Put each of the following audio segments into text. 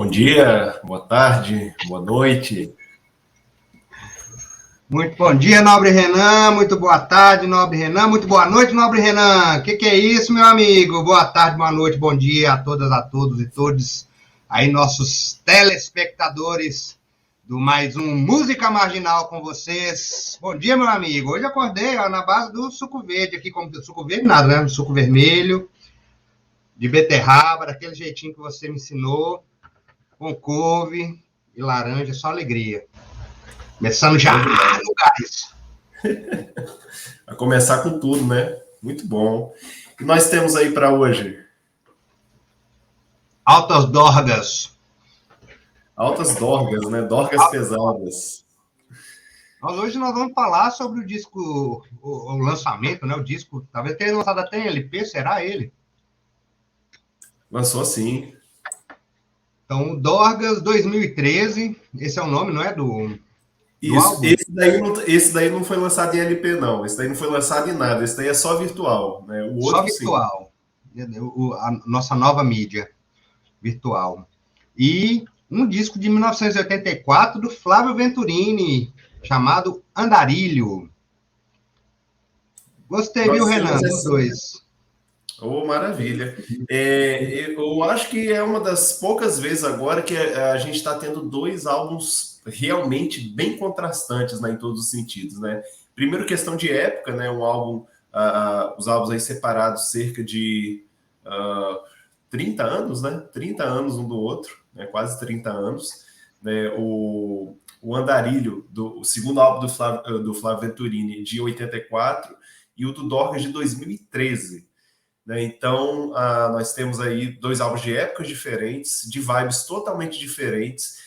Bom dia, boa tarde, boa noite. Muito bom dia, nobre Renan. Muito boa tarde, nobre Renan. Muito boa noite, nobre Renan. Que é isso, meu amigo? Boa tarde, boa noite, bom dia a todas, a todos e todos. Aí, nossos telespectadores do mais um Música Marginal com vocês. Bom dia, meu amigo. Hoje acordei na base do suco verde aqui, como suco verde nada, né? Suco vermelho, de beterraba, daquele jeitinho que você me ensinou, com couve e laranja, só alegria. Começando já no gás. Vai começar com tudo, né? Muito bom. E nós temos aí para hoje? Altas dorgas. Altas dorgas, né? Dorgas pesadas. Hoje nós vamos falar sobre o disco, o lançamento, né? O disco, talvez tenha lançado até em LP, será ele? Lançou sim. Então, Dorgas 2013, esse é o nome, não é? Do Isso. álbum? Esse daí não foi lançado em LP, não. Esse daí não foi lançado em nada. Esse daí é só virtual, né? O Só outro, sim. virtual. A nossa nova mídia virtual. E um disco de 1984 do Flávio Venturini, chamado Andarilho. Gostei, viu, Nós Renan, temos dos esse. dois. Oh, maravilha. Eu acho que é uma das poucas vezes agora que a gente está tendo dois álbuns realmente bem contrastantes, né, em todos os sentidos, né? Primeiro, questão de época, né? Um álbum, os álbuns aí separados cerca de 30 anos, né? 30 anos um do outro, né? Quase 30 anos. Né? O Andarilho, o segundo álbum do Flávio Venturini, de 84, e o do Dorgas, de 2013. Né? Então, nós temos aí dois álbuns de épocas diferentes, de vibes totalmente diferentes,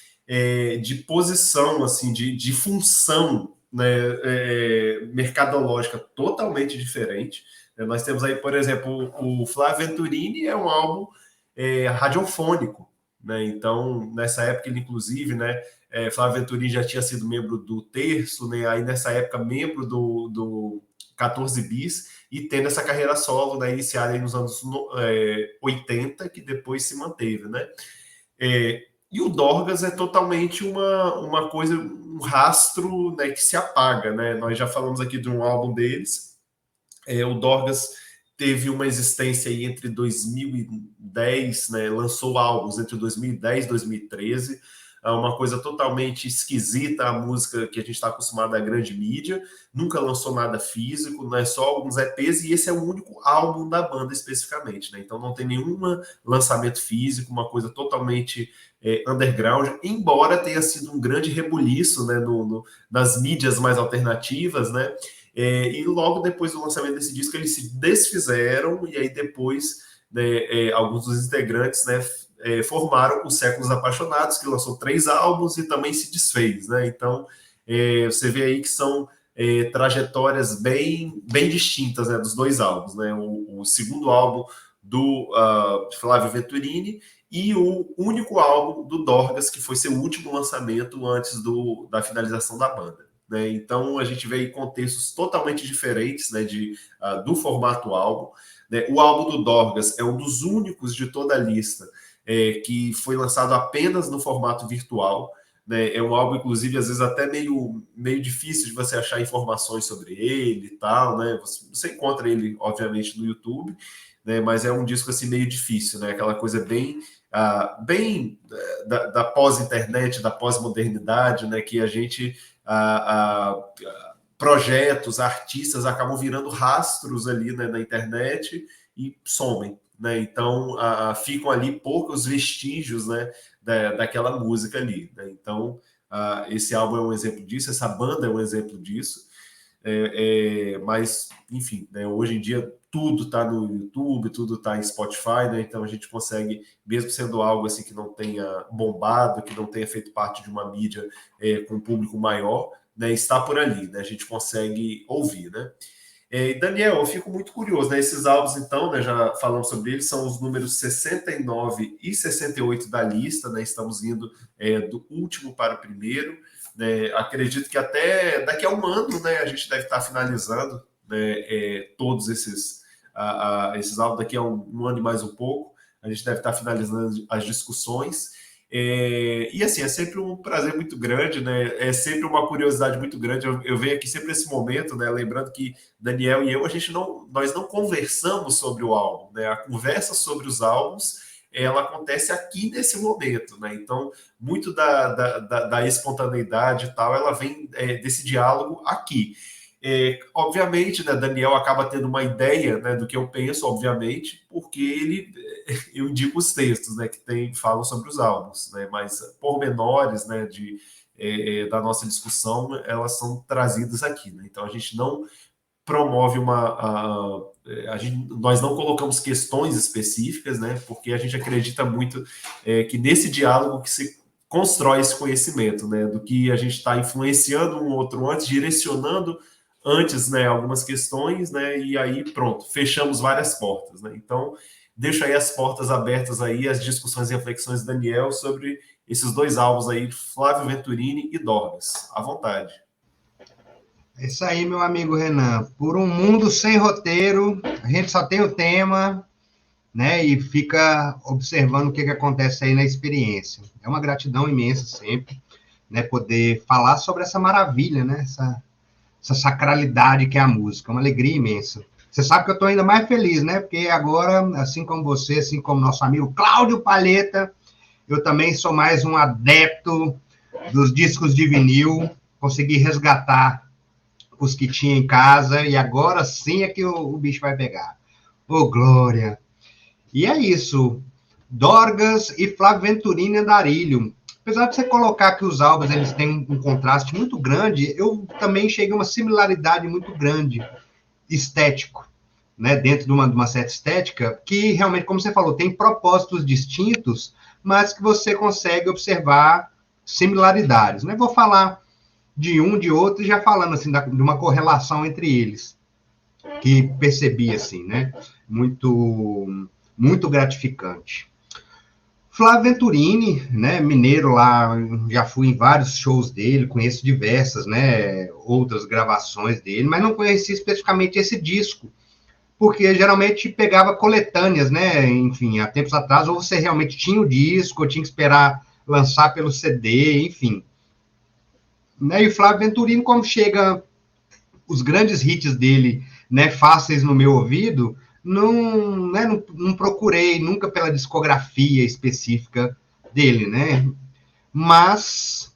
de posição, assim, de função, né, mercadológica totalmente diferente. Nós temos aí, por exemplo, o Flávio Venturini é um álbum radiofônico. Né? Então, nessa época, ele, inclusive, né, Flávio Venturini já tinha sido membro do Terço, né? Aí nessa época, membro do 14 Bis, e tendo essa carreira solo, né, iniciada aí nos anos 80, que depois se manteve, né? E o Dorgas é totalmente uma coisa, um rastro, né, que se apaga, né? Nós já falamos aqui de um álbum deles. O Dorgas teve uma existência aí entre 2010, né? Lançou álbuns entre 2010 e 2013. Uma coisa totalmente esquisita, a música que a gente está acostumado à grande mídia, nunca lançou nada físico, né? Só alguns EPs, e esse é o único álbum da banda especificamente, né? Então não tem nenhum lançamento físico, uma coisa totalmente underground, embora tenha sido um grande rebuliço, né, nas mídias mais alternativas, né? E logo depois do lançamento desse disco eles se desfizeram, e aí depois, né, alguns dos integrantes, né, formaram os Séculos Apaixonados, que lançou 3 álbuns e também se desfez, né? Então, você vê aí que são trajetórias bem distintas, né, dos dois álbuns, né? O segundo álbum do Flávio Venturini e o único álbum do Dorgas, que foi seu último lançamento antes da finalização da banda. Né? Então, a gente vê aí contextos totalmente diferentes, né, do formato álbum. Né? O álbum do Dorgas é um dos únicos de toda a lista que foi lançado apenas no formato virtual. Né? É um álbum, inclusive, às vezes até meio difícil de você achar informações sobre ele e tal. Né? Você encontra ele, obviamente, no YouTube, né? Mas é um disco assim, meio difícil, né? Aquela coisa bem da pós-internet, da pós-modernidade, né? Que a gente... projetos, artistas acabam virando rastros ali, né, na internet e somem. Né? Então, ficam ali poucos vestígios, né, daquela música ali. Né? Então, esse álbum é um exemplo disso, essa banda é um exemplo disso. Mas, enfim, né, hoje em dia tudo está no YouTube, tudo está em Spotify, né? Então a gente consegue, mesmo sendo algo assim que não tenha bombado, que não tenha feito parte de uma mídia com um público maior, né, está por ali, né? A gente consegue ouvir, né? Daniel, eu fico muito curioso, né? Esses álbuns, então, né, já falamos sobre eles, são os números 69 e 68 da lista, né? Estamos indo do último para o primeiro. Né? Acredito que até daqui a um ano, né, a gente deve estar finalizando, né, todos esses álbuns. Daqui a um ano e mais um pouco, a gente deve estar finalizando as discussões. E assim, é sempre um prazer muito grande, né? É sempre uma curiosidade muito grande. Eu venho aqui sempre nesse momento, né? Lembrando que Daniel e eu, nós não conversamos sobre o álbum, né? A conversa sobre os álbuns, ela acontece aqui nesse momento, né? Então, muito da espontaneidade e tal, ela vem desse diálogo aqui. Obviamente, né, Daniel acaba tendo uma ideia, né, do que eu penso, obviamente, porque eu indico os textos, né, que falam sobre os álbuns, né, mas pormenores, né, da nossa discussão, elas são trazidas aqui, né, então a gente não promove nós não colocamos questões específicas, né, porque a gente acredita muito que nesse diálogo que se constrói esse conhecimento, né, do que a gente está influenciando um outro antes, direcionando antes, né, algumas questões, né, e aí pronto, fechamos várias portas, né, então deixo aí as portas abertas aí, as discussões e reflexões de Daniel sobre esses dois álbuns aí, Flávio Venturini e Dorgas, à vontade. É isso aí, meu amigo Renan. Por um mundo sem roteiro, a gente só tem o tema, né, e fica observando o que acontece aí na experiência. É uma gratidão imensa sempre, né, poder falar sobre essa maravilha, né, essa sacralidade que é a música, uma alegria imensa. Você sabe que eu estou ainda mais feliz, né? Porque agora, assim como você, assim como nosso amigo Cláudio Palheta, eu também sou mais um adepto dos discos de vinil, consegui resgatar os que tinha em casa, e agora sim é que o bicho vai pegar. Ô, glória! E é isso. Dorgas e Flávio Venturini Andarilho. Apesar de você colocar que os álbuns eles têm um contraste muito grande, eu também cheguei a uma similaridade muito grande, estético, né? Dentro de uma certa estética, que realmente, como você falou, tem propósitos distintos, mas que você consegue observar similaridades. Né? Vou falar de um, de outro, e já falando assim, de uma correlação entre eles, que percebi assim, né? Muito gratificante. Flávio Venturini, né, mineiro lá, já fui em vários shows dele, conheço diversas, né, outras gravações dele, mas não conheci especificamente esse disco, porque geralmente pegava coletâneas, né, enfim, há tempos atrás, ou você realmente tinha o disco, ou tinha que esperar lançar pelo CD, enfim. Né, e o Flávio Venturini, como chega os grandes hits dele, né, fáceis no meu ouvido, não procurei nunca pela discografia específica dele, né? Mas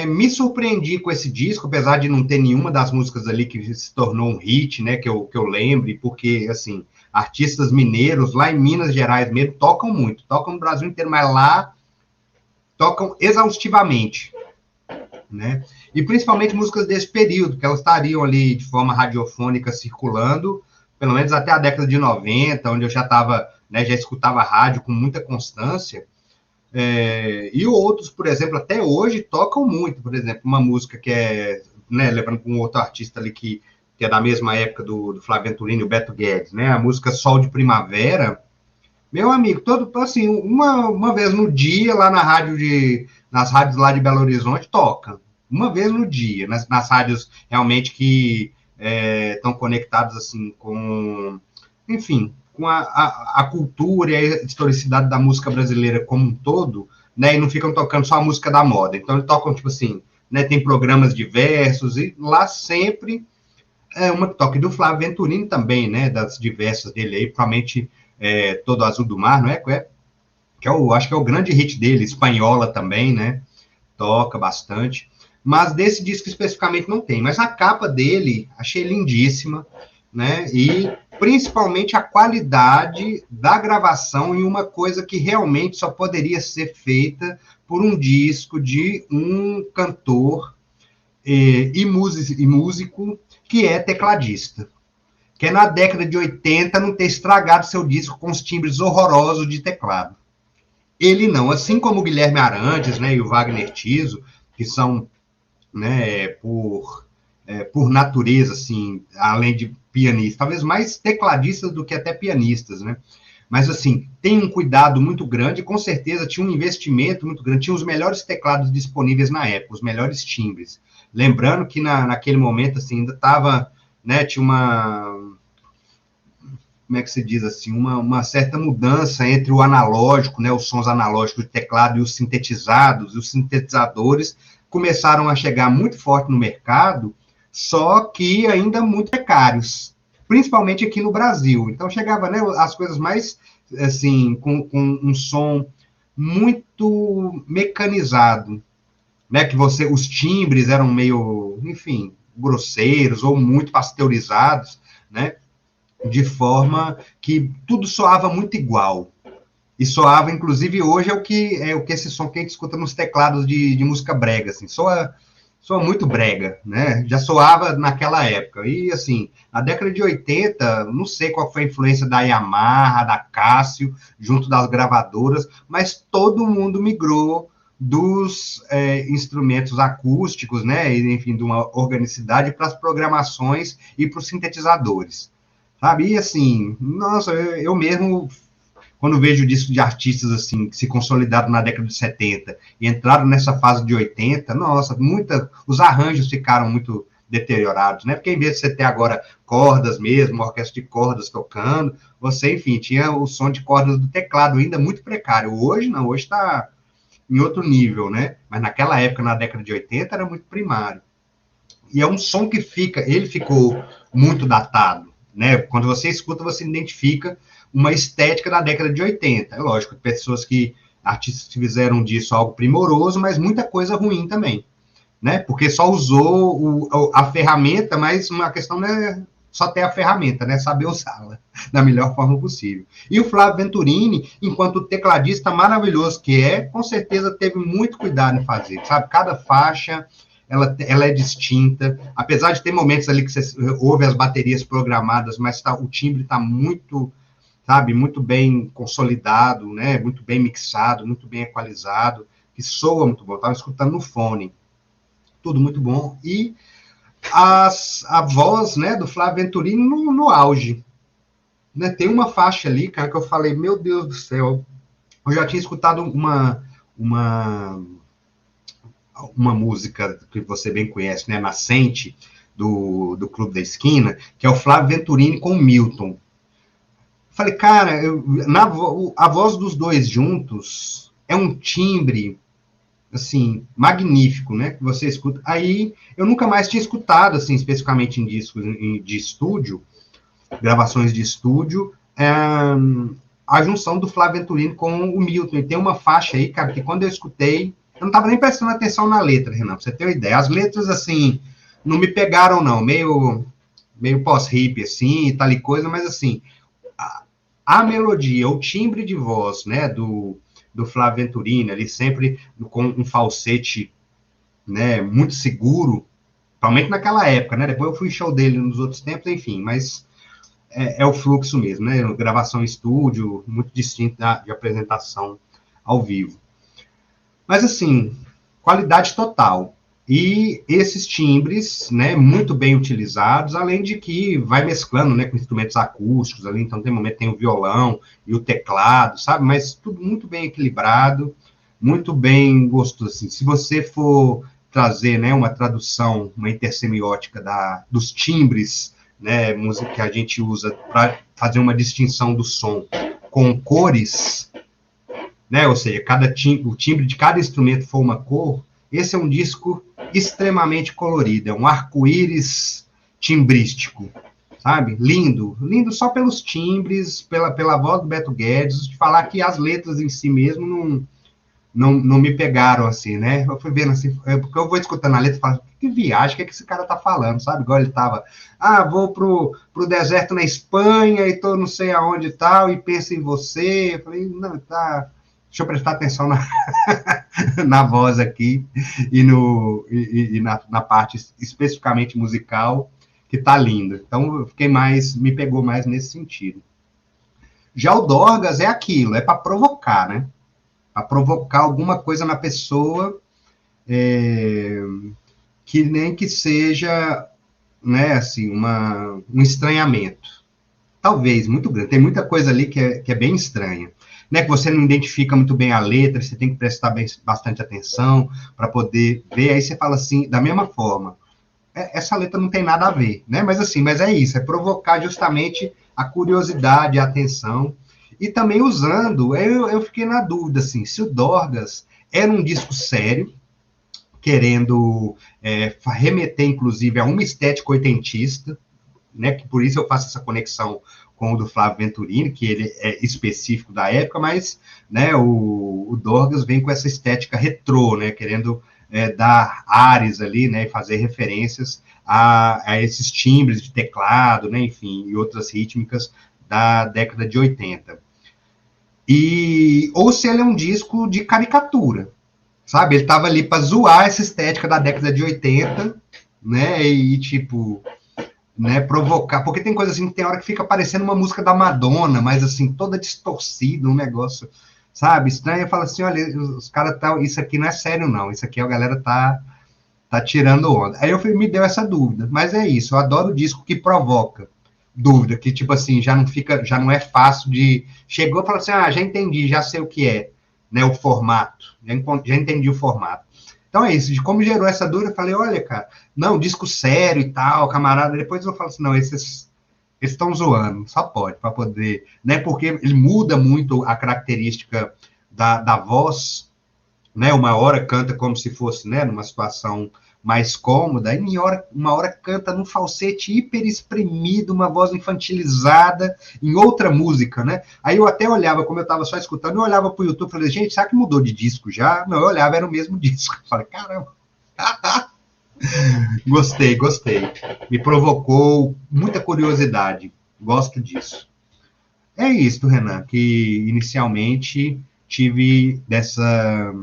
me surpreendi com esse disco, apesar de não ter nenhuma das músicas ali que se tornou um hit, né? Que eu lembre, porque, assim, artistas mineiros lá em Minas Gerais mesmo tocam muito, tocam no Brasil inteiro, mas lá tocam exaustivamente, né? E principalmente músicas desse período, que elas estariam ali de forma radiofônica circulando, pelo menos até a década de 90, onde eu já estava, né, já escutava rádio com muita constância, e outros, por exemplo, até hoje tocam muito, por exemplo, uma música que é, né, lembrando com um outro artista ali que é da mesma época do Flávio Venturini, o Beto Guedes, né, a música Sol de Primavera, meu amigo, assim, uma vez no dia, lá nas rádios lá de Belo Horizonte, toca. Uma vez no dia, nas rádios realmente que estão conectadas, assim, com, enfim, com a cultura e a historicidade da música brasileira como um todo, né, e não ficam tocando só a música da moda. Então, eles tocam, tipo assim, né, tem programas diversos, e lá sempre uma que toca, e do Flávio Venturini também, né, das diversas dele aí, provavelmente Todo Azul do Mar, não é? Que acho que é o grande hit dele, Espanhola também, né? Toca bastante. Mas desse disco especificamente não tem. Mas a capa dele, achei lindíssima, né? E principalmente a qualidade da gravação e uma coisa que realmente só poderia ser feita por um disco de um cantor e músico que é tecladista, que é na década de 80 não ter estragado seu disco com os timbres horrorosos de teclado. Ele não, assim como o Guilherme Arantes, né, e o Wagner Tiso, que são, né, por natureza, assim, além de pianistas, talvez mais tecladistas do que até pianistas, né? Mas, assim, tem um cuidado muito grande, com certeza tinha um investimento muito grande, tinha os melhores teclados disponíveis na época, os melhores timbres. Lembrando que naquele momento, assim, ainda estava, né, tinha como é que se diz assim, uma certa mudança entre o analógico, né, os sons analógicos do teclado e os sintetizados, e os sintetizadores começaram a chegar muito forte no mercado, só que ainda muito precários, principalmente aqui no Brasil. Então chegava, né, as coisas mais, assim, com um som muito mecanizado, né, que os timbres eram meio, enfim, grosseiros ou muito pasteurizados, né, de forma que tudo soava muito igual. E soava, inclusive, hoje é o que esse som que a gente escuta nos teclados de música brega, assim, soa muito brega, né? Já soava naquela época. E, assim, na década de 80, não sei qual foi a influência da Yamaha, da Casio, junto das gravadoras, mas todo mundo migrou dos instrumentos acústicos, né? Enfim, de uma organicidade para as programações e para os sintetizadores. Sabe? E assim, nossa, eu mesmo, quando vejo discos de artistas assim, que se consolidaram na década de 70 e entraram nessa fase de 80, nossa, os arranjos ficaram muito deteriorados, né? Porque em vez de você ter agora cordas mesmo, uma orquestra de cordas tocando, você, enfim, tinha o som de cordas do teclado ainda muito precário. Hoje não, hoje está em outro nível, né? Mas naquela época, na década de 80, era muito primário. E é um som que ele ficou muito datado, né? Quando você escuta, você identifica uma estética da década de 80. É lógico, artistas que fizeram disso algo primoroso, mas muita coisa ruim também, né? Porque só usou a ferramenta, mas uma questão não é só ter a ferramenta, né? Saber usá-la da melhor forma possível. E o Flávio Venturini, enquanto tecladista maravilhoso que é, com certeza teve muito cuidado em fazer, sabe? Cada faixa ela é distinta, apesar de ter momentos ali que você ouve as baterias programadas, mas o timbre está muito, sabe, muito bem consolidado, né, muito bem mixado, muito bem equalizado, que soa muito bom. Estava escutando no fone, tudo muito bom. E a voz, né, do Flávio Venturini no auge. Né, tem uma faixa ali, cara, que eu falei, meu Deus do céu, eu já tinha escutado uma música que você bem conhece, né, Nascente, do Clube da Esquina, que é o Flávio Venturini com o Milton. Falei, cara, a voz dos dois juntos é um timbre, assim, magnífico, né, que você escuta. Aí, eu nunca mais tinha escutado, assim, especificamente em discos de estúdio, gravações de estúdio, a junção do Flávio Venturini com o Milton. E tem uma faixa aí, cara, que quando eu escutei, eu não estava nem prestando atenção na letra, Renan, pra você ter uma ideia. As letras, assim, não me pegaram, não. Meio pós-hip, assim, e tal e coisa, mas, assim, a melodia, o timbre de voz, né, do Flávio Venturini, ali sempre com um falsete, né, muito seguro, principalmente naquela época, né? Depois eu fui show dele nos outros tempos, enfim, mas é o fluxo mesmo, né? Gravação em estúdio, muito distinto de apresentação ao vivo. Mas, assim, qualidade total. E esses timbres, né, muito bem utilizados, além de que vai mesclando, né, com instrumentos acústicos ali, então tem momento tem o violão e o teclado, sabe? Mas tudo muito bem equilibrado, muito bem gostoso. Assim. Se você for trazer, né, uma tradução, uma intersemiótica dos timbres, né, música que a gente usa para fazer uma distinção do som com cores, né? Ou seja, o timbre de cada instrumento for uma cor, esse é um disco extremamente colorido, é um arco-íris timbrístico, sabe? Lindo, lindo só pelos timbres, pela voz do Beto Guedes, de falar que as letras em si mesmo não me pegaram assim, né? Eu fui vendo assim, porque eu vou escutando a letra e falo, que viagem, que esse cara tá falando, sabe? Igual ele tava, vou pro deserto na Espanha e tô não sei aonde e tal, e penso em você. Eu falei, não, tá... Deixa eu prestar atenção na voz aqui e na parte especificamente musical, que tá linda. Então, me pegou mais nesse sentido. Já o Dorgas é aquilo, é para provocar, né? Para provocar alguma coisa na pessoa, que nem que seja, né, assim, um estranhamento. Talvez, muito grande. Tem muita coisa ali que é bem estranha. Né, que você não identifica muito bem a letra, você tem que prestar bastante atenção para poder ver. Aí você fala assim, da mesma forma, essa letra não tem nada a ver, né? Mas assim, mas é isso, é provocar justamente a curiosidade, a atenção, e também usando, eu fiquei na dúvida, assim, se o Dorgas era um disco sério, querendo remeter, inclusive, a uma estética oitentista, né? Que por isso eu faço essa conexão com o do Flávio Venturini, que ele é específico da época, mas, né, o Dorgas vem com essa estética retrô, né? Querendo dar ares ali, né? E fazer referências a esses timbres de teclado, né? Enfim, e outras rítmicas da década de 80. Ou se ele é um disco de caricatura, sabe? Ele tava ali para zoar essa estética da década de 80, né? E tipo, né, provocar, porque tem coisa assim que tem hora que fica parecendo uma música da Madonna, mas assim, toda distorcida, um negócio, sabe? Estranho, eu falo assim, olha, os caras tá, isso aqui não é sério não, isso aqui a galera tá tirando onda. Aí me deu essa dúvida, mas é isso, eu adoro o disco que provoca dúvida, que tipo assim, já não é fácil de, chegou e falou assim, já entendi, já sei o que é, né, o formato, já entendi o formato. Então é isso, de como gerou essa dúvida, eu falei, olha, cara, não, disco sério e tal, camarada, depois eu falo assim, não, esses estão zoando, só pode, para poder, né, porque ele muda muito a característica da voz, né, uma hora canta como se fosse, né, numa situação mais cômoda, e uma hora canta num falsete hiper espremido, uma voz infantilizada, em outra música, né? Aí eu até olhava, como eu estava só escutando, eu olhava para o YouTube e falei, gente, será que mudou de disco já? Não, eu olhava, era o mesmo disco. Eu falei, caramba, gostei. Me provocou muita curiosidade, gosto disso. É isso, Renan, que inicialmente tive dessa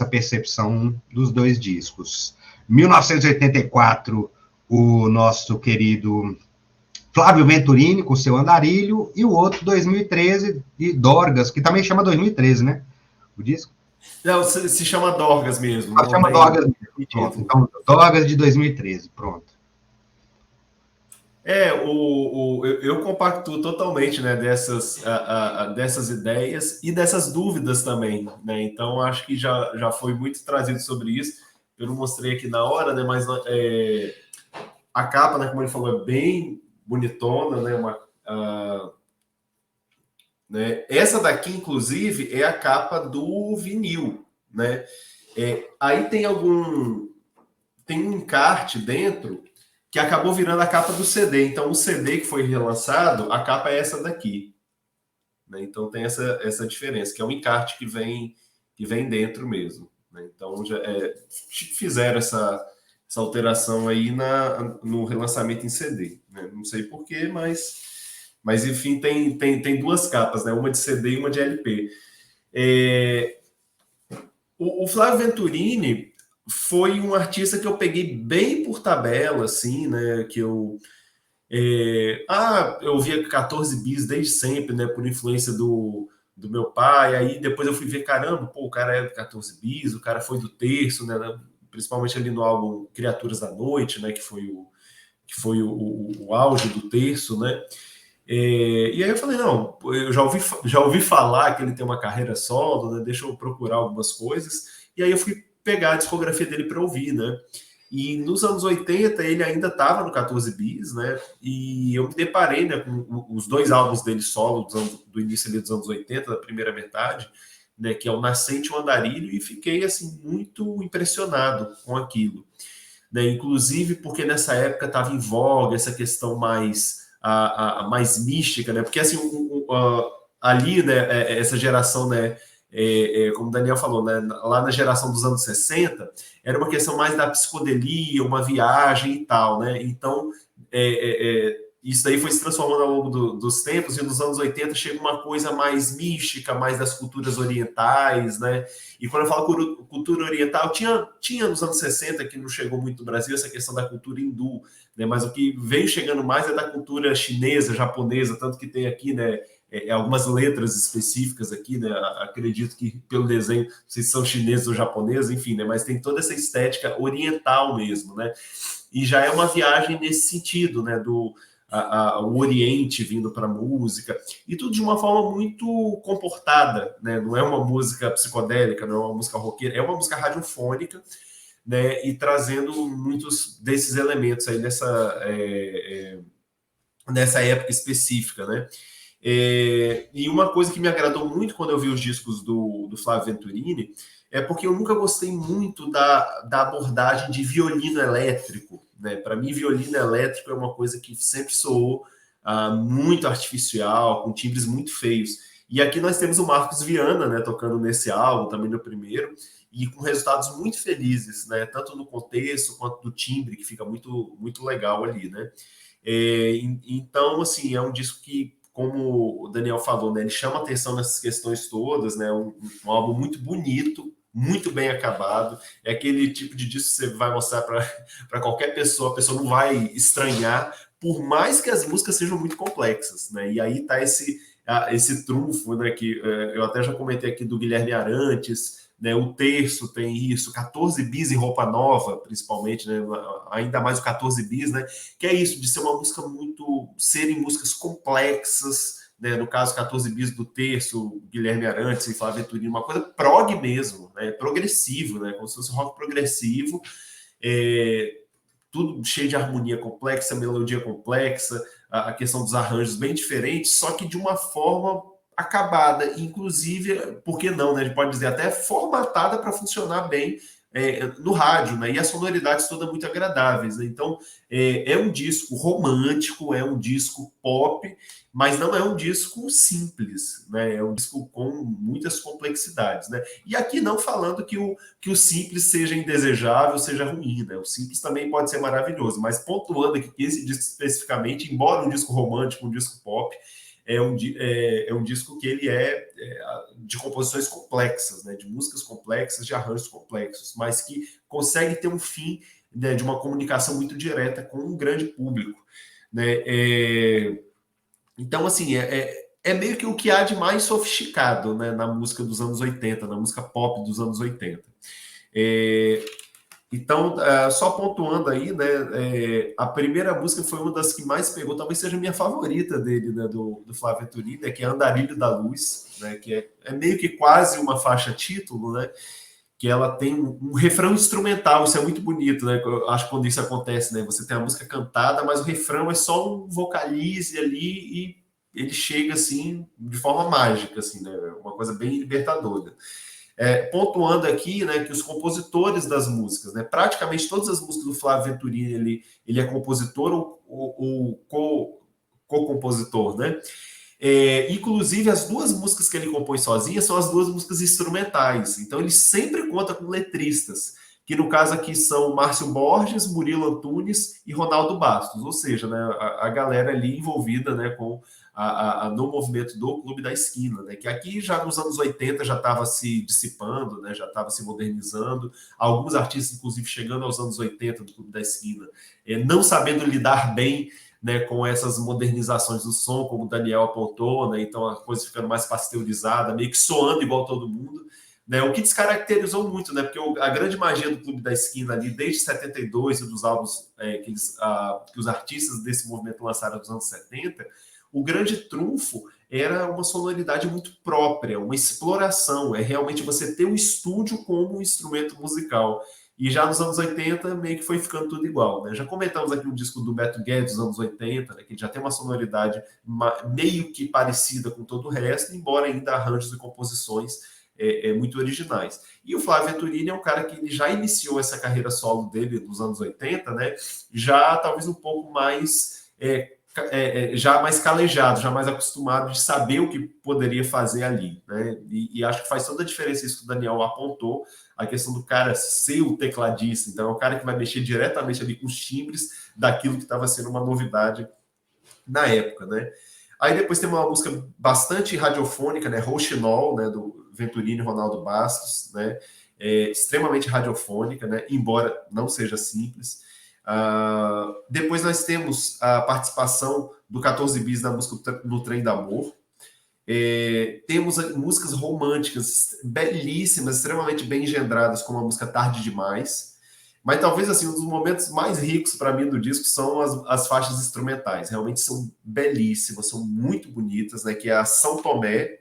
percepção dos dois discos. 1984, o nosso querido Flávio Venturini, com seu Andarilho, e o outro, 2013, de Dorgas, que também chama 2013, né? O disco? Não, se chama Dorgas mesmo, não chama tem Dorgas mesmo. Pronto. Então, Dorgas de 2013, pronto. Eu compactuo totalmente, né, dessas ideias e dessas dúvidas também, né? Então acho que já foi muito trazido sobre isso. Eu não mostrei aqui na hora, né? Mas a capa, né, como ele falou, é bem bonitona, né? Né? Essa daqui, inclusive, é a capa do vinil, né? Aí tem um encarte dentro que acabou virando a capa do CD. Então, o CD que foi relançado, a capa é essa daqui. Né? Então, tem essa diferença, que é um encarte que vem dentro mesmo. Né? Então, fizeram essa alteração aí no relançamento em CD. Né? Não sei porquê, mas enfim, tem duas capas, né? Uma de CD e uma de LP. O Flávio Venturini foi um artista que eu peguei bem por tabela, assim, né? Que eu via 14 bis desde sempre, né? Por influência do meu pai. Aí depois eu fui ver, caramba, pô, o cara é do 14 bis, o cara foi do Terço, né? Principalmente ali no álbum Criaturas da Noite, né? Que foi o auge do Terço, né? E aí eu falei, não, eu já ouvi falar que ele tem uma carreira solo, né? Deixa eu procurar algumas coisas. E aí eu fui pegar a discografia dele para ouvir, né? E nos anos 80 ele ainda estava no 14 bis, né? E eu me deparei, né, com os dois álbuns dele solo do início ali dos anos 80, da primeira metade, né, que é o Nascente e o Andarilho, e fiquei assim muito impressionado com aquilo, né? Inclusive porque nessa época estava em voga essa questão mais mística, né? Porque assim, ali, né, essa geração, né, como o Daniel falou, né, lá na geração dos anos 60, era uma questão mais da psicodelia, uma viagem e tal, né? Então, isso daí foi se transformando ao longo dos tempos, e nos anos 80 chega uma coisa mais mística, mais das culturas orientais, né? E quando eu falo cultura oriental, tinha nos anos 60, que não chegou muito no Brasil, essa questão da cultura hindu, né? Mas o que veio chegando mais é da cultura chinesa, japonesa, tanto que tem aqui, né, algumas letras específicas aqui, né? Acredito que pelo desenho, não sei se são chineses ou japoneses, enfim, né? Mas tem toda essa estética oriental mesmo, né? E já é uma viagem nesse sentido, né? O Oriente vindo para a música, e tudo de uma forma muito comportada, né? Não é uma música psicodélica, não é uma música roqueira, é uma música radiofônica, né, e trazendo muitos desses elementos aí nessa época específica, né? E uma coisa que me agradou muito quando eu vi os discos do Flávio Venturini é porque eu nunca gostei muito da abordagem de violino elétrico, né? Para mim, violino elétrico é uma coisa que sempre soou muito artificial, com timbres muito feios. E aqui nós temos o Marcos Viana, né, tocando nesse álbum, também no primeiro, e com resultados muito felizes, né? Tanto no contexto quanto no timbre, que fica muito, muito legal ali, né? Então, assim, é um disco que, como o Daniel falou, né, ele chama atenção nessas questões todas, né? Um álbum muito bonito, muito bem acabado. É aquele tipo de disco que você vai mostrar para qualquer pessoa, a pessoa não vai estranhar, por mais que as músicas sejam muito complexas, né? E aí tá esse trunfo, né? Que eu até já comentei aqui do Guilherme Arantes, né? O Terço tem isso, 14 bis em roupa nova, principalmente, né? Ainda mais o 14 bis, né? Que é isso, de ser uma música serem músicas complexas, né? No caso, 14 bis do Terço, Guilherme Arantes e Flávio Venturini, uma coisa prog mesmo, né? Progressivo, né? Como se fosse rock progressivo, tudo cheio de harmonia complexa, melodia complexa, a questão dos arranjos bem diferentes, só que de uma forma acabada, inclusive, por que não, né? A gente pode dizer até formatada para funcionar bem no rádio, né? E as sonoridades todas muito agradáveis, né? Então, é um disco romântico, é um disco pop, mas não é um disco simples, né? É um disco com muitas complexidades, né? E aqui não falando que o simples seja indesejável, seja ruim, né? O simples também pode ser maravilhoso, mas pontuando aqui que esse disco especificamente, embora um disco romântico, um disco pop, é um disco que ele de composições complexas, né, de músicas complexas, de arranjos complexos, mas que consegue ter um fim, né, de uma comunicação muito direta com um grande público, né? Então, assim, meio que o que há de mais sofisticado, né, na música dos anos 80, na música pop dos anos 80. Então, só pontuando aí, né, a primeira música foi uma das que mais pegou, talvez seja a minha favorita dele, né, do Flávio Venturini, né, que é Andarilho da Luz, né, que é meio que quase uma faixa título, né, que ela tem um refrão instrumental, isso é muito bonito, né, eu acho que quando isso acontece, né, você tem a música cantada, mas o refrão é só um vocalize ali e ele chega, assim, de forma mágica, assim, né, uma coisa bem libertadora. Pontuando aqui, né, que os compositores das músicas, né, praticamente todas as músicas do Flávio Venturini, ele é compositor ou co-compositor, né? Inclusive, as duas músicas que ele compõe sozinha são as duas músicas instrumentais. Então, ele sempre conta com letristas, que no caso aqui são Márcio Borges, Murilo Antunes e Ronaldo Bastos, ou seja, né, a galera ali envolvida, né, no movimento do Clube da Esquina, né, que aqui já nos anos 80 já estava se dissipando, né, já estava se modernizando, alguns artistas, inclusive, chegando aos anos 80 do Clube da Esquina, não sabendo lidar bem, né, com essas modernizações do som, como o Daniel apontou, né, então a coisa ficando mais pasteurizada, meio que soando igual todo mundo, né, o que descaracterizou muito, né, porque a grande magia do Clube da Esquina ali, desde 72 e dos álbuns que os artistas desse movimento lançaram nos anos 70, o grande trunfo era uma sonoridade muito própria, uma exploração, é realmente você ter o estúdio como um instrumento musical. E já nos anos 80, meio que foi ficando tudo igual, né? Já comentamos aqui o disco do Beto Guedes dos anos 80, né, que já tem uma sonoridade meio que parecida com todo o resto, embora ainda arranjos e composições muito originais. E o Flávio Venturini é um cara que ele já iniciou essa carreira solo dele nos anos 80, né? Já talvez um pouco mais já mais calejado, já mais acostumado de saber o que poderia fazer ali, né? E acho que faz toda a diferença isso que o Daniel apontou, a questão do cara ser o tecladista, então é o cara que vai mexer diretamente ali com os timbres daquilo que estava sendo uma novidade na época, né? Aí depois tem uma música bastante radiofônica, né? Rouxinol, né? Do Venturini e Ronaldo Bastos, né? Extremamente radiofônica, né? Embora não seja simples. Depois nós temos a participação do 14 Bis na música No Trem do Amor. Temos músicas românticas belíssimas, extremamente bem engendradas, como a música Tarde Demais. Mas talvez assim, um dos momentos mais ricos para mim do disco são as faixas instrumentais. Realmente são belíssimas, são muito bonitas, né? Que é a São Tomé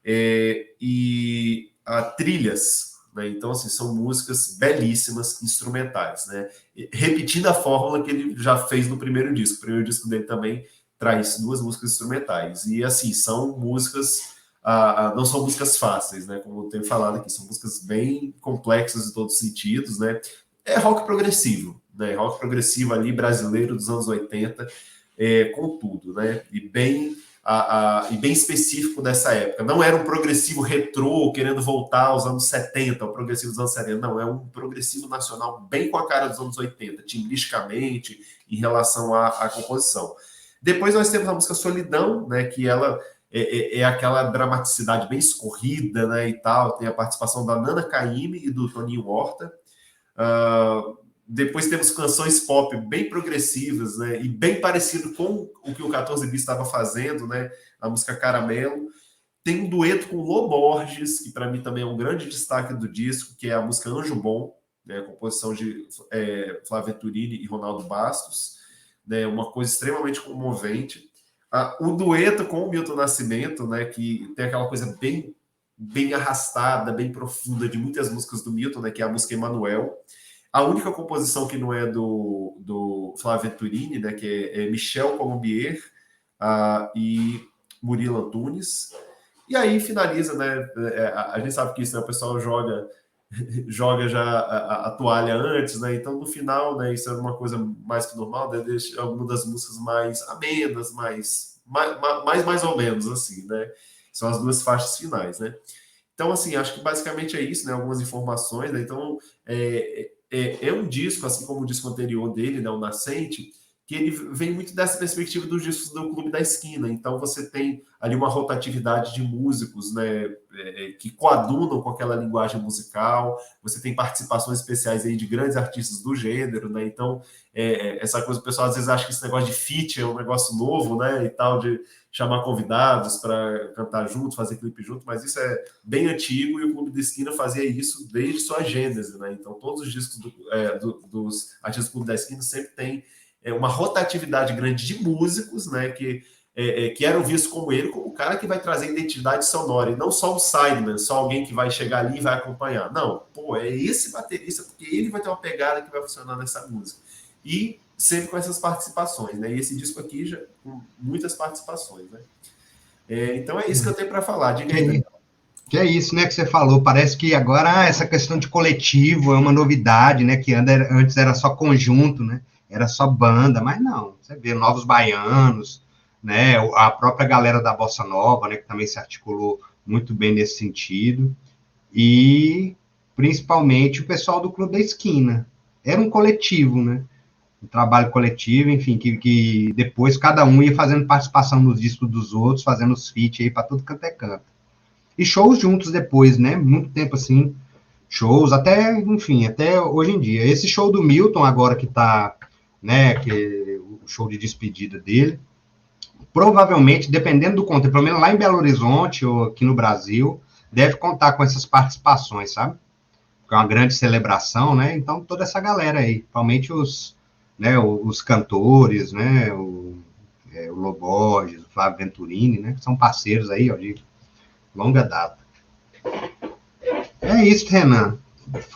e a Trilhas, né? Então, assim, são músicas belíssimas, instrumentais, né? Repetindo a fórmula que ele já fez no primeiro disco. O primeiro disco dele também traz 2 músicas instrumentais. E, assim, são músicas... não são músicas fáceis, né? Como eu tenho falado aqui, são músicas bem complexas em todos os sentidos, né? É rock progressivo, né? Rock progressivo ali, brasileiro dos anos 80, com tudo, né? E bem específico dessa época. Não era um progressivo retrô, querendo voltar aos anos 70, o progressivo dos anos 70. Não, é um progressivo nacional bem com a cara dos anos 80, timbristicamente, em relação à composição. Depois nós temos a música Solidão, né? Que ela é aquela dramaticidade bem escorrida, né? E tal. Tem a participação da Nana Caymmi e do Toninho Horta. Depois temos canções pop bem progressivas, né? E bem parecido com o que o 14 Bis estava fazendo, né? A música Caramelo. Tem um dueto com o Lô Borges, que para mim também é um grande destaque do disco, que é a música Anjo Bom, né? A composição de Flávio Venturini e Ronaldo Bastos, né? Uma coisa extremamente comovente. O dueto com o Milton Nascimento, né? Que tem aquela coisa bem arrastada, bem profunda de muitas músicas do Milton, né? Que é a música Emanuel. A única composição que não é do Flávio Venturini, né, que é Michel Colombier e Murilo Antunes. E aí finaliza, né? A gente sabe que isso, né, o pessoal joga já a toalha antes, né? Então no final, né, isso é uma coisa mais que normal, né? Deixa algumas das músicas mais amenas, mais ou menos assim, né? São as 2 faixas finais, né? Então, assim, acho que basicamente é isso, né? Algumas informações, né? Então, é um disco, assim como o disco anterior dele, né? O Nascente, que ele vem muito dessa perspectiva dos discos do Clube da Esquina. Então, você tem ali uma rotatividade de músicos, né? Que coadunam com aquela linguagem musical. Você tem participações especiais aí de grandes artistas do gênero, né? Então, essa coisa, o pessoal às vezes acha que esse negócio de feat é um negócio novo, né? E tal, de chamar convidados para cantar junto, fazer clipe junto, mas isso é bem antigo e o Clube da Esquina fazia isso desde sua gênese, né? Então, todos os discos dos artistas do Clube da Esquina sempre tem uma rotatividade grande de músicos, né? Que eram vistos como ele, como o cara que vai trazer identidade sonora, e não só um sideman, só alguém que vai chegar ali e vai acompanhar. Não, é esse baterista, porque ele vai ter uma pegada que vai funcionar nessa música. E sempre com essas participações, né? E esse disco aqui já com muitas participações, né? Então é isso que eu tenho para falar. Diga aí. Que é isso, né, que você falou. Parece que agora essa questão de coletivo é uma novidade, né? Que antes era só conjunto, né? Era só banda, mas não. Você vê Novos Baianos, né? A própria galera da Bossa Nova, né? Que também se articulou muito bem nesse sentido. E principalmente o pessoal do Clube da Esquina. Era um coletivo, né? Um trabalho coletivo, enfim, que depois cada um ia fazendo participação nos discos dos outros, fazendo os feats aí para tudo quanto é canto. E shows juntos depois, né? Muito tempo assim, shows, até, enfim, até hoje em dia. Esse show do Milton agora que tá, né, que o show de despedida dele, provavelmente, dependendo do conteúdo, pelo menos lá em Belo Horizonte ou aqui no Brasil, deve contar com essas participações, sabe? Que é uma grande celebração, né? Então, toda essa galera aí, principalmente os cantores, né? O Lô Borges, o Flávio Venturini, né? Que são parceiros aí, ó, de longa data. É isso, Renan.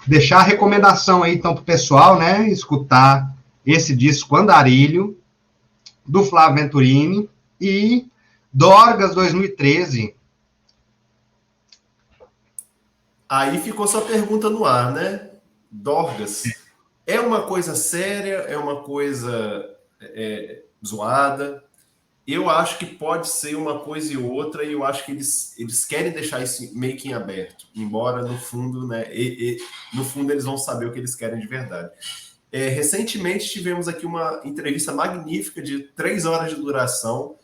Deixar a recomendação aí, então, pro pessoal, né? Escutar esse disco Andarilho, do Flávio Venturini e Dorgas 2013. Aí ficou sua pergunta no ar, né? Dorgas. É uma coisa séria? É uma coisa zoada? Eu acho que pode ser uma coisa e outra, e eu acho que eles querem deixar isso meio que em aberto, embora no fundo, né? No fundo eles vão saber o que eles querem de verdade. Recentemente tivemos aqui uma entrevista magnífica de 3 horas de duração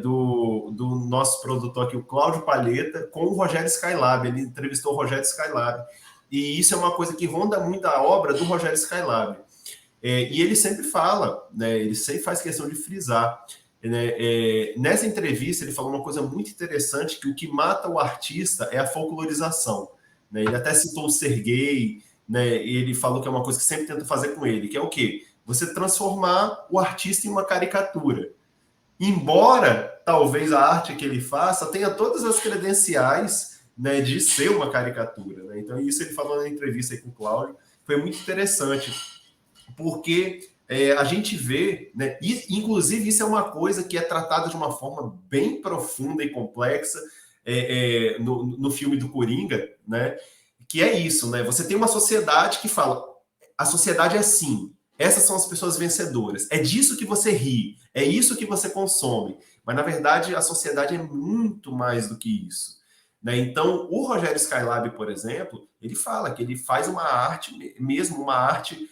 do nosso produtor aqui, o Cláudio Palheta, com o Rogério Skylab. Ele entrevistou o Rogério Skylab. E isso é uma coisa que ronda muito a obra do Rogério Skylab. E ele sempre fala, né, ele sempre faz questão de frisar. Nessa entrevista, ele falou uma coisa muito interessante, que o que mata o artista é a folclorização. Né? Ele até citou o Serguei, né? E ele falou que é uma coisa que sempre tenta fazer com ele, que é o quê? Você transformar o artista em uma caricatura. Embora, talvez, a arte que ele faça tenha todas as credenciais né, de ser uma caricatura, né? Então, isso ele falou na entrevista aí com o Cláudio, foi muito interessante, porque a gente vê, né, e, inclusive isso é uma coisa que é tratada de uma forma bem profunda e complexa no filme do Coringa, né? Que é isso, né? Você tem uma sociedade que fala, a sociedade é assim, essas são as pessoas vencedoras, é disso que você ri, é isso que você consome, mas na verdade a sociedade é muito mais do que isso. Né? Então, o Rogério Skylab, por exemplo, ele fala que ele faz uma arte, mesmo uma arte,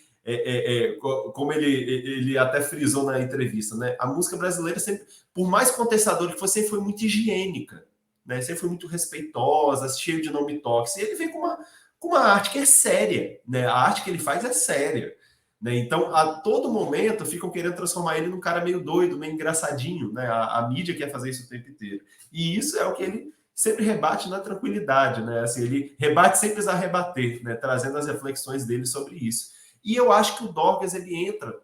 como ele até frisou na entrevista, né? A música brasileira sempre, por mais contestadora que fosse, sempre foi muito higiênica, né? Sempre foi muito respeitosa, cheio de nome tóxico. E ele vem com uma arte que é séria, né? A arte que ele faz é séria. Né? Então, a todo momento, ficam querendo transformar ele num cara meio doido, meio engraçadinho. Né? A mídia quer fazer isso o tempo inteiro. E isso é o que ele sempre rebate na tranquilidade, né? Assim, ele rebate sem precisar rebater, né? Trazendo as reflexões dele sobre isso. E eu acho que o Dorcas ele entra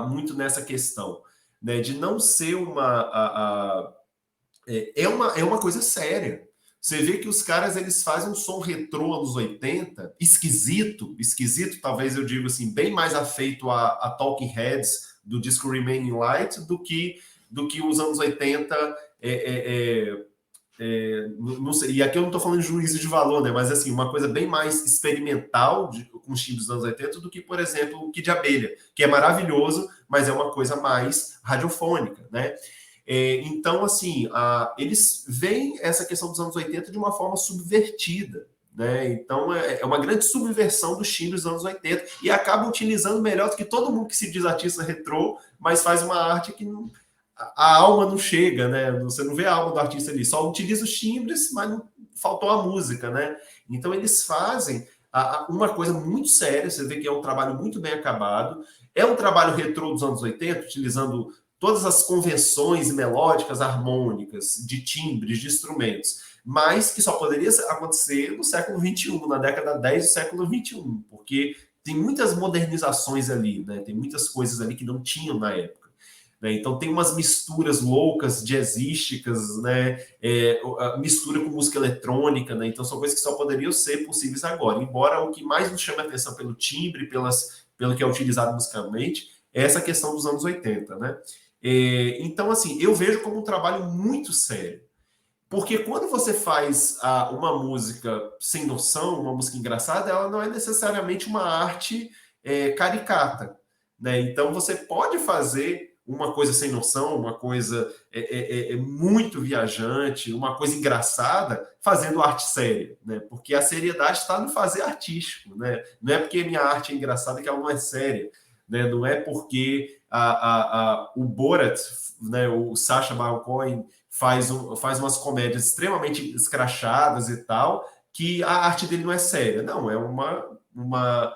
muito nessa questão, né? De não ser é uma coisa séria. Você vê que os caras eles fazem um som retrô anos 80, esquisito, talvez eu digo assim, bem mais afeito a Talking Heads do disco Remaining Light do que os anos 80 não sei, e aqui eu não estou falando de juízo de valor, né? Mas assim, uma coisa bem mais experimental com os timbres dos anos 80 do que, por exemplo, o Kid de Abelha, que é maravilhoso, mas é uma coisa mais radiofônica, né? Então, assim, eles veem essa questão dos anos 80 de uma forma subvertida, né? Então, é uma grande subversão dos timbres dos anos 80 e acabam utilizando melhor do que todo mundo que se diz artista retrô, mas faz uma arte que não, a alma não chega, né? Você não vê a alma do artista ali, só utiliza os timbres, mas não, faltou a música, né? Então eles fazem uma coisa muito séria, você vê que é um trabalho muito bem acabado, é um trabalho retrô dos anos 80, utilizando todas as convenções melódicas, harmônicas, de timbres, de instrumentos, mas que só poderia acontecer no século XXI, na década 10 do século XXI, porque tem muitas modernizações ali, né? Tem muitas coisas ali que não tinham na época. Né? Então tem umas misturas loucas, jazzísticas, né? Mistura com música eletrônica, né? Então são coisas que só poderiam ser possíveis agora. Embora o que mais nos chama a atenção pelo timbre, pelo que é utilizado musicalmente, é essa questão dos anos 80, né? Então, assim, eu vejo como um trabalho muito sério. Porque quando você faz uma música sem noção, uma música engraçada, ela não é necessariamente uma arte caricata. Né? Então você pode fazer uma coisa sem noção, uma coisa muito viajante, uma coisa engraçada, fazendo arte séria, né? Porque a seriedade está no fazer artístico, né? Não é porque minha arte é engraçada que ela não é séria, né? Não é porque o Borat, né, o Sacha Baron Cohen, faz umas comédias extremamente escrachadas e tal, que a arte dele não é séria. Não, é uma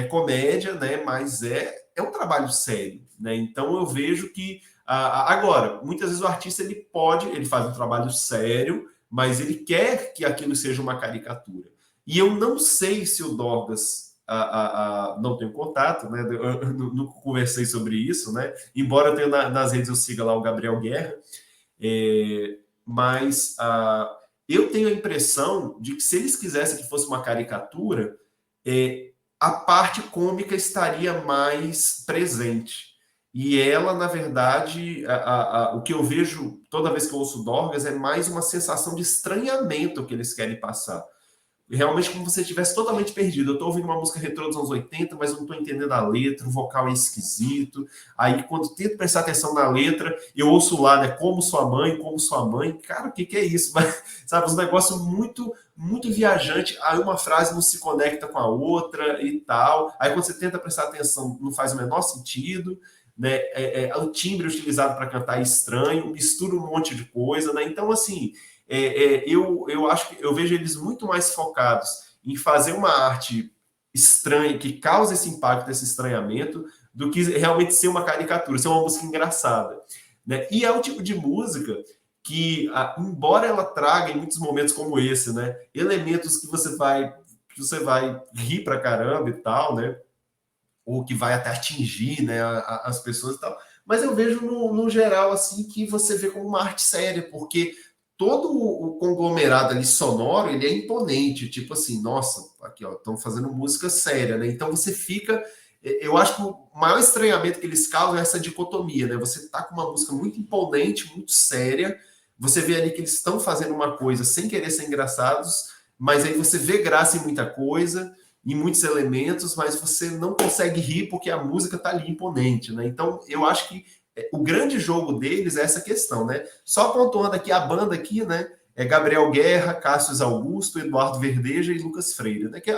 comédia, né? Mas é um trabalho sério, né? Então eu vejo que agora, muitas vezes o artista ele faz um trabalho sério, mas ele quer que aquilo seja uma caricatura. E eu não sei se o Dorgas não tenho contato, né? Eu nunca conversei sobre isso, né? Embora eu tenha nas redes eu siga lá o Gabriel Guerra, mas eu tenho a impressão de que se eles quisessem que fosse uma caricatura, a parte cômica estaria mais presente. E ela, na verdade, o que eu vejo toda vez que eu ouço Dorgas é mais uma sensação de estranhamento que eles querem passar. Realmente como se você estivesse totalmente perdido. Eu estou ouvindo uma música retrô dos anos 80, mas eu não estou entendendo a letra, o vocal é esquisito. Aí, quando tento prestar atenção na letra, eu ouço lá, né? Como sua mãe. Cara, o que é isso? Mas, sabe, um negócio muito, muito viajante. Aí uma frase não se conecta com a outra e tal. Aí, quando você tenta prestar atenção, não faz o menor sentido. Né? O timbre utilizado para cantar é estranho, mistura um monte de coisa, né? Então, assim, eu acho que eu vejo eles muito mais focados em fazer uma arte estranha, que causa esse impacto, esse estranhamento, do que realmente ser uma caricatura, ser uma música engraçada. Né? E é o tipo de música que, embora ela traga em muitos momentos como esse, né, elementos que você vai rir pra caramba e tal, né? Ou que vai até atingir, né, as pessoas e tal. Mas eu vejo no geral assim que você vê como uma arte séria, porque todo o conglomerado ali sonoro, ele é imponente, tipo assim, nossa, aqui, ó, estão fazendo música séria, né? Então você fica... Eu acho que o maior estranhamento que eles causam é essa dicotomia, né? Você tá com uma música muito imponente, muito séria, você vê ali que eles estão fazendo uma coisa sem querer ser engraçados, mas aí você vê graça em muita coisa, em muitos elementos, mas você não consegue rir porque a música tá ali imponente, né? Então, eu acho que o grande jogo deles é essa questão, né? Só pontuando aqui a banda aqui, né? É Gabriel Guerra, Cássio Augusto, Eduardo Verdeja e Lucas Freire, né? Que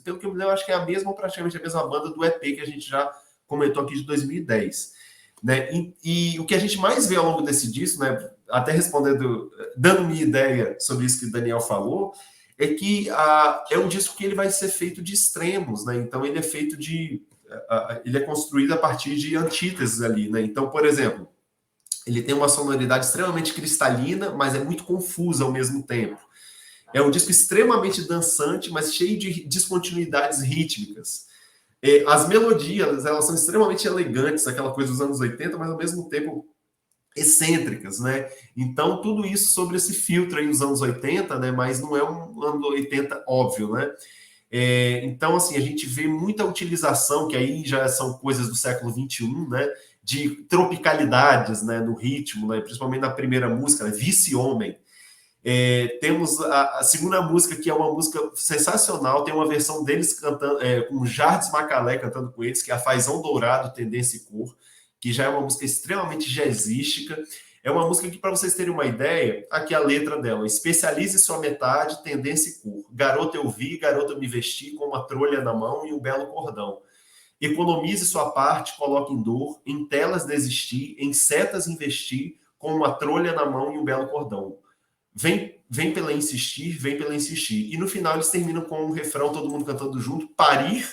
pelo que eu me lembro, acho que é a mesma, praticamente a mesma banda do EP que a gente já comentou aqui de 2010, né? E o que a gente mais vê ao longo desse disco, né? Até respondendo, dando minha ideia sobre isso que o Daniel falou, é que é um disco que ele vai ser feito de extremos, né? Então ele é feito de... ele é construído a partir de antíteses ali, né? Então, por exemplo, ele tem uma sonoridade extremamente cristalina, mas é muito confusa ao mesmo tempo. É um disco extremamente dançante, mas cheio de descontinuidades rítmicas. As melodias, elas são extremamente elegantes, aquela coisa dos anos 80, mas ao mesmo tempo excêntricas, né? Então, tudo isso sobre esse filtro aí dos anos 80, né? Mas não é um ano 80 óbvio, né? Então, assim, a gente vê muita utilização, que aí já são coisas do século XXI, né? De tropicalidades, né? No ritmo, né? Principalmente na primeira música, né? Vice Homem. Temos a segunda música, que é uma música sensacional, tem uma versão deles cantando, com Jardim Macalé cantando com eles, que é a Fazão Dourado, Tendência e Cor, que já é uma música extremamente jazzística. É uma música que, para vocês terem uma ideia, aqui a letra dela: especialize sua metade, tendência e cor. Garota eu vi, garota eu me vesti, com uma trolha na mão e um belo cordão. Economize sua parte, coloque em dor, em telas desistir, em setas investir, com uma trolha na mão e um belo cordão. Vem pela insistir, vem pela insistir. E no final eles terminam com um refrão, todo mundo cantando junto: parir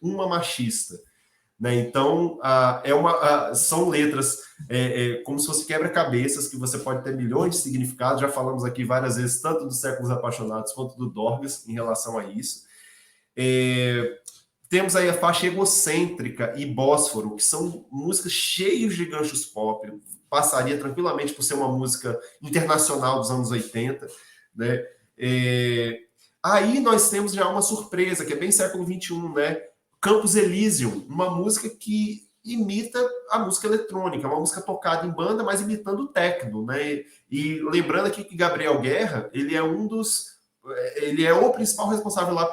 uma machista. Né? Então, são letras como se fosse quebra-cabeças, que você pode ter milhões de significados. Já falamos aqui várias vezes, tanto dos Séculos Apaixonados quanto do Dorgas, em relação a isso. Temos aí a faixa Egocêntrica e Bósforo, que são músicas cheias de ganchos pop. Passaria tranquilamente por ser uma música internacional dos anos 80. Né? Aí nós temos já uma surpresa, que é bem século XXI, né? Campus Elysium, uma música que imita a música eletrônica, uma música tocada em banda, mas imitando o techno, né? E lembrando aqui que Gabriel Guerra, ele é o principal responsável lá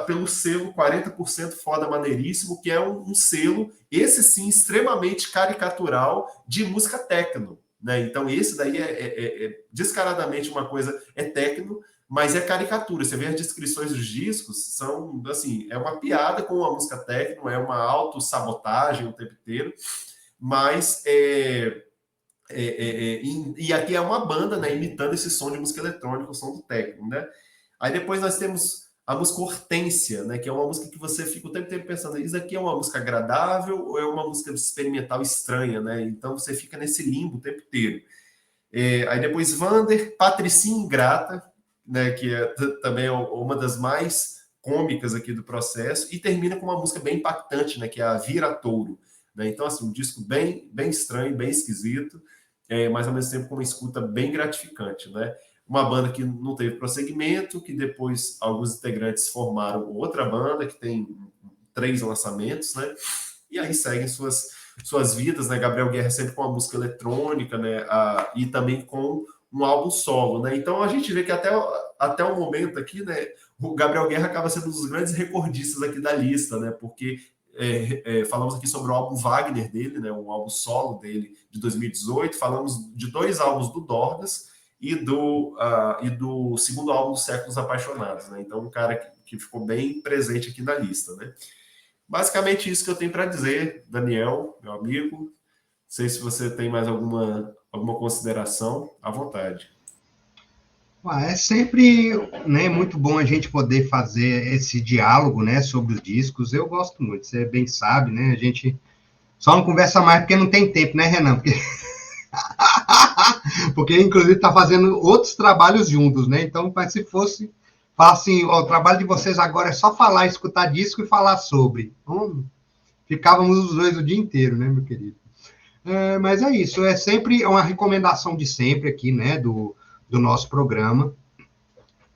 pelo selo 40% Foda Maneiríssimo, que é um selo, esse sim, extremamente caricatural de música techno, né? Então esse daí é descaradamente uma coisa, techno, mas é caricatura. Você vê as descrições dos discos, são assim, é uma piada com a música techno, é uma autossabotagem o tempo inteiro, mas e aqui é uma banda, né, imitando esse som de música eletrônica, o som do techno, né? Aí depois nós temos a música Hortência, né, que é uma música que você fica o tempo inteiro pensando: isso aqui é uma música agradável ou é uma música experimental estranha, né? Então você fica nesse limbo o tempo inteiro. Aí depois Vander, Patricinha Ingrata, né, que também é uma das mais cômicas aqui do processo, e termina com uma música bem impactante, né, que é a Vira Touro. Né? Então, assim, um disco bem, bem estranho, bem esquisito, mas ao mesmo tempo com uma escuta bem gratificante. Né? Uma banda que não teve prosseguimento, que depois alguns integrantes formaram outra banda, que tem 3 lançamentos, né? E aí seguem suas vidas, né? Gabriel Guerra sempre com a música eletrônica, né? E também com um álbum solo, né? Então a gente vê que até o momento aqui, né, o Gabriel Guerra acaba sendo um dos grandes recordistas aqui da lista, né? Porque falamos aqui sobre o álbum Wagner dele, né? Um álbum solo dele de 2018. Falamos de 2 álbuns do Dorgas e do segundo álbum dos Séculos Apaixonados, né? Então um cara que ficou bem presente aqui na lista, né? Basicamente isso que eu tenho para dizer, Daniel, meu amigo. Não sei se você tem mais alguma consideração, à vontade. É sempre, né, muito bom a gente poder fazer esse diálogo, né, sobre os discos. Eu gosto muito, você bem sabe, né? A gente só não conversa mais porque não tem tempo, né, Renan? Porque inclusive está fazendo outros trabalhos juntos, né? Então, se fosse, falar assim: ó, o trabalho de vocês agora é só falar, escutar disco e falar sobre. Ficávamos os dois o dia inteiro, né, meu querido? Mas é isso, é sempre uma recomendação de sempre aqui, né, do nosso programa.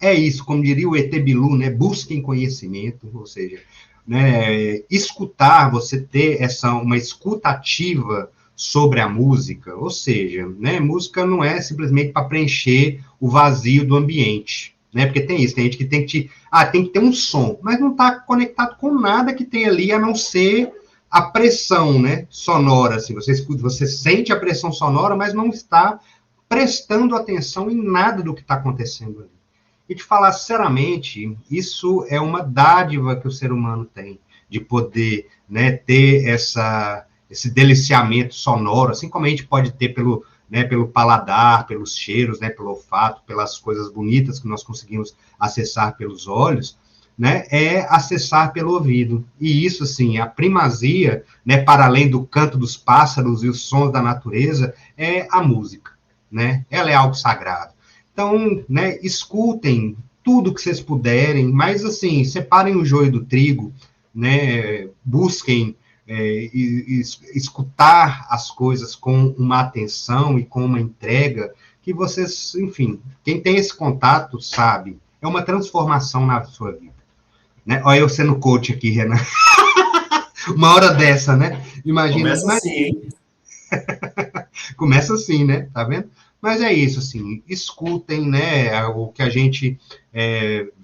É isso, como diria o ET Bilu, né, busquem conhecimento, ou seja, né, escutar, você ter uma escuta ativa sobre a música, ou seja, né, música não é simplesmente para preencher o vazio do ambiente, né, porque tem isso, tem gente que tem que ter um som, mas não está conectado com nada que tem ali, a não ser a pressão, né, sonora, assim, você escuta, você sente a pressão sonora, mas não está prestando atenção em nada do que está acontecendo ali. E te falar sinceramente, isso é uma dádiva que o ser humano tem, de poder, né, ter esse deliciamento sonoro, assim como a gente pode ter pelo paladar, pelos cheiros, né, pelo olfato, pelas coisas bonitas que nós conseguimos acessar pelos olhos, né, é acessar pelo ouvido. E isso, assim, a primazia, né, para além do canto dos pássaros e os sons da natureza, é a música, né? Ela é algo sagrado. Então, né, escutem tudo que vocês puderem, mas, assim, separem o joio do trigo, né, busquem escutar as coisas com uma atenção e com uma entrega que vocês, enfim, quem tem esse contato sabe, é uma transformação na sua vida. Né? Olha eu sendo coach aqui, Renan. Uma hora dessa, né? Imagina. Começa assim, hein? Começa assim, né? Tá vendo? Mas é isso, assim, escutem, né, o que a gente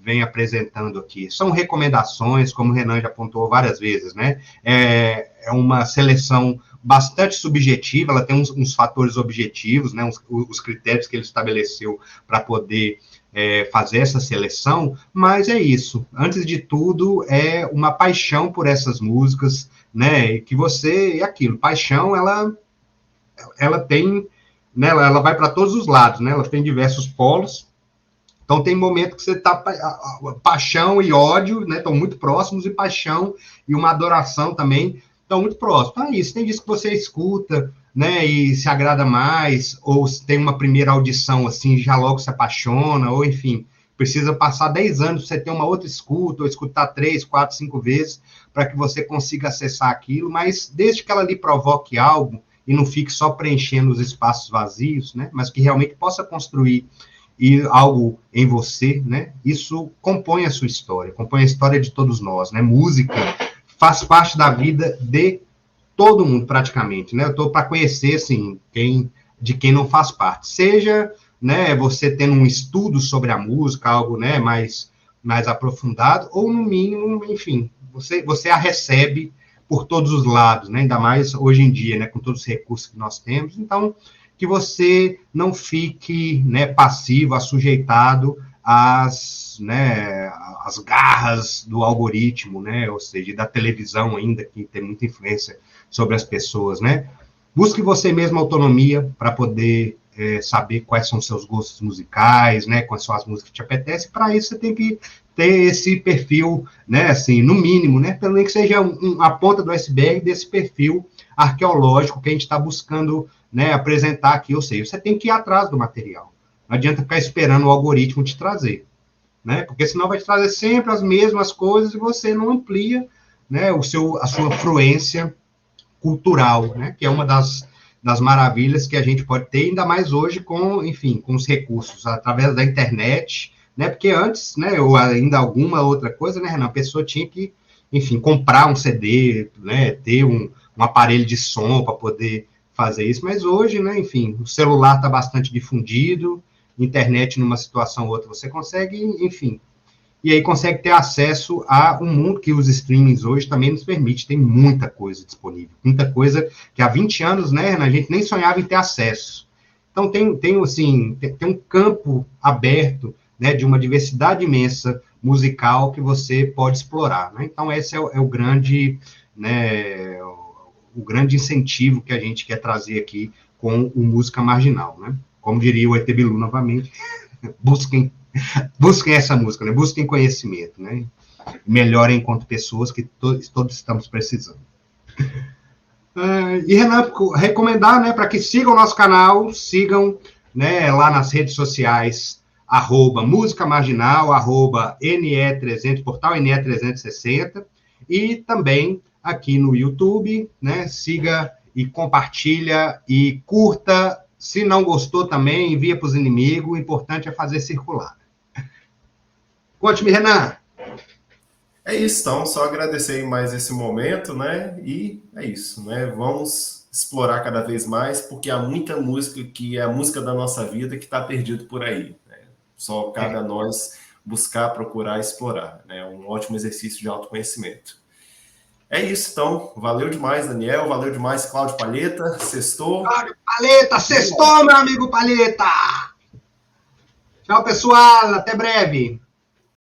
vem apresentando aqui. São recomendações, como o Renan já apontou várias vezes, né? É uma seleção bastante subjetiva, ela tem uns fatores objetivos, né, os critérios que ele estabeleceu para poder fazer essa seleção, mas é isso. Antes de tudo, é uma paixão por essas músicas, né, que é aquilo, paixão, ela tem, né, ela vai para todos os lados, né, ela tem diversos polos, então tem momento que você está, paixão e ódio, né, estão muito próximos, e paixão e uma adoração também estão muito próximos. Então é isso, tem disco que você escuta, né, e se agrada mais, ou tem uma primeira audição, assim, já logo se apaixona, ou enfim, precisa passar 10 anos para você ter uma outra escuta, ou escutar 3, 4, 5 vezes, para que você consiga acessar aquilo, mas desde que ela lhe provoque algo, e não fique só preenchendo os espaços vazios, né, mas que realmente possa construir algo em você, né, isso compõe a sua história, compõe a história de todos nós, né, música faz parte da vida de todo mundo, praticamente, né, eu estou para conhecer, assim, de quem não faz parte, seja, né, você tendo um estudo sobre a música, algo, né, mais aprofundado, ou no mínimo, enfim, você a recebe por todos os lados, né? Ainda mais hoje em dia, né? Com todos os recursos que nós temos. Então, que você não fique, né, passivo, assujeitado às garras do algoritmo, né? Ou seja, da televisão ainda, que tem muita influência sobre as pessoas, né? Busque você mesmo autonomia para poder saber quais são seus gostos musicais, né? Quais são as músicas que te apetecem. Para isso, você tem que ter esse perfil, né, assim, no mínimo, né, pelo menos que seja a ponta do iceberg desse perfil arqueológico que a gente está buscando, né, apresentar aqui, ou seja, você tem que ir atrás do material, não adianta ficar esperando o algoritmo te trazer, né, porque senão vai te trazer sempre as mesmas coisas e você não amplia, né, a sua fluência cultural, né, que é uma das maravilhas que a gente pode ter, ainda mais hoje com os recursos, através da internet, né, porque antes, né, ou ainda alguma outra coisa, né, Renan, a pessoa tinha que, enfim, comprar um CD, né, ter um aparelho de som para poder fazer isso, mas hoje, né, enfim, o celular está bastante difundido, internet numa situação ou outra você consegue, enfim, e aí consegue ter acesso a um mundo que os streamings hoje também nos permite, tem muita coisa disponível, muita coisa que há 20 anos, né, a gente nem sonhava em ter acesso. Então tem um campo aberto, né, de uma diversidade imensa musical que você pode explorar, né? Então esse é o grande, né, o grande incentivo que a gente quer trazer aqui com o Música Marginal, né? Como diria o ET Bilu novamente, busquem essa música, né? Busquem conhecimento, né? Melhorem enquanto pessoas que todos estamos precisando. E Renan, recomendar, né, para que sigam o nosso canal, sigam, né, lá nas redes sociais, @música marginal, @NE300, portal NE360, e também aqui no YouTube, né, siga e compartilha e curta. Se não gostou também, envia para os inimigos. O importante é fazer circular. Conte-me, Renan. É isso, então, só agradecer mais esse momento, né? E é isso, né? Vamos explorar cada vez mais, porque há muita música que é a música da nossa vida que está perdido por aí, né? Só cabe a nós buscar, procurar, explorar, né? Um ótimo exercício de autoconhecimento. É isso, então. Valeu demais, Daniel. Valeu demais, Cláudio Palheta. Sextou. Cláudio Palheta, sextou, meu amigo Palheta! Tchau, pessoal. Até breve.